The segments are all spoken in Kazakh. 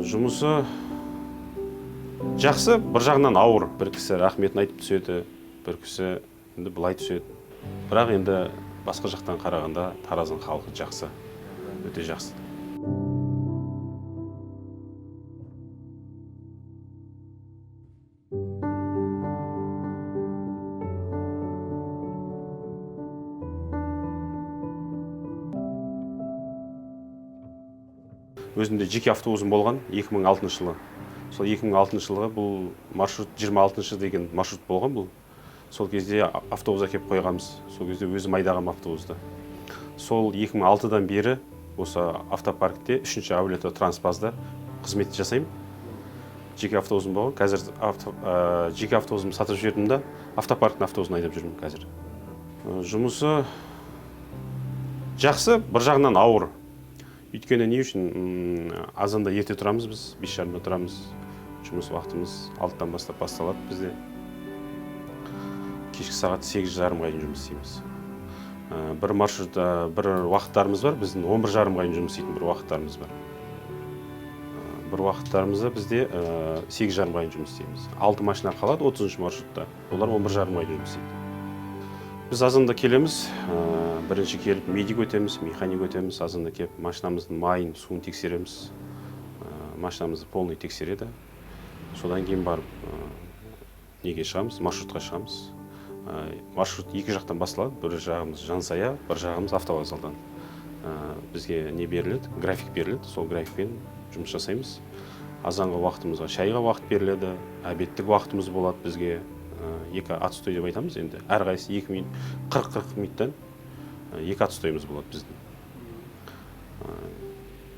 Жұмысы жақсы, бір жағынан ауыр. Бір кісі рахметін айтып түседі, бір кісі енді былай түседі. Бірақ енді басқа жақтан қарағанда Тараздың халқы жақсы, өте жақсы. Өзімде жеке автобусым болған 2006 жылы. Сол 2006 жылғы бұл маршрут 26 деген маршрут болған бұл. Сол кезде автобус әкеп қойғанбыз. Сол кезде өзім айдағам автобусты. Сол 2006-дан бері осы автопаркте 3-ші әулеті Транспазда қызмет жасаймын. Жеке автобусым болған. Қазір жеке автобусымды сатып жібердім да, автопарктың автобусын айдап жүрмін қазір. Жұмысы жақсы, бір жағынан ауыр. Өйткені не үшін азанда ерте тұрамыз біз, 5:30-да тұрамыз. Жұмыс уақытымыз 6-тан бастап басталады бізде. Кешкі сағат 8:30-ға дейін жұмыс істейміз. Бір маршрутта бір уақыттарымыз бар, біздің 11:30-ға дейін жұмыс істейтін бір уақыттарымыз бар. Бір уақыттарымызда бізде 8:30-ға дейін жұмыс істейміз. 6 машина қалады 30-ші маршрутта. Олар 11:30-ға дейін жұмыс істейді. Біз азанда келеміз, бірінші келіп медик өтеміз, механик өтеміз, азанда келіп машинамыздың майын, суын тексереміз. Машинамызды полный тексереді. Содан кейін барып неге шығамыз, маршрутқа шығамыз. Маршрут екі жақтан басылады, бір жағымыз Жансая, бір жағымыз Автовокзалдан. Бізге не беріледі, график беріледі, сол графикпен жұмыс жасаймыз. Азанғы уақытымызға шайға уақыт беріледі, обедтік уақытымыз болады бізге. Екі отстой деп айтамыз енді. Әрқайсысы 2 минут, 40 минуттан екі отстойымыз болады біздің.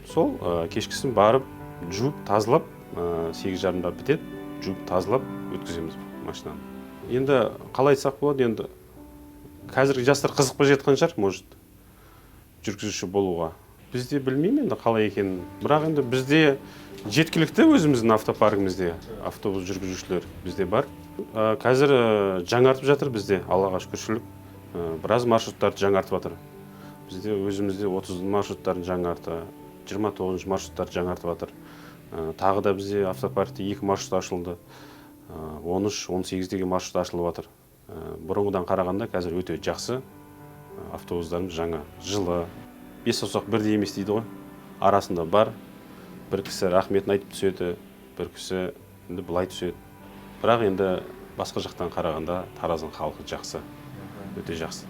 Сол кешкісін барып, жуып, тазалап, 8:30-да бітеді, жуып, тазалап өткіземіз машинаны. Енді қалай айтсақ болады, енді қазіргі жастар қызықпай жатқан шығар, может, жүргізуші болуға. Бізде білмеймін енді қалай екенін, бірақ енді бізде жеткілікті өзіміздің автопаркімізде автобус жүргізушілер бізде бар. Қазір жаңартып жатыр бізде, Аллаға шүкіршілік. Біраз маршруттарды жаңартып жатыр. Бізде өзімізде 30 маршруттарын жаңарты, 29 маршруттарды жаңартып жатыр. Тағы да бізде автопаркте 2 маршрут ашылды. 13-18 деген маршрут ашылып жатыр. Бұрынғыдан қарағанда қазір өте жақсы. Автобустарымыз жаңа, жылы. 5 саусақ бірдей емес дейді ғой. Арасында бар. Бір кісі рахметін айтып түседі, бір кісі енді былай түседі. Бірақ енді басқа жақтан қарағанда Тараздың халқы жақсы, өте жақсы.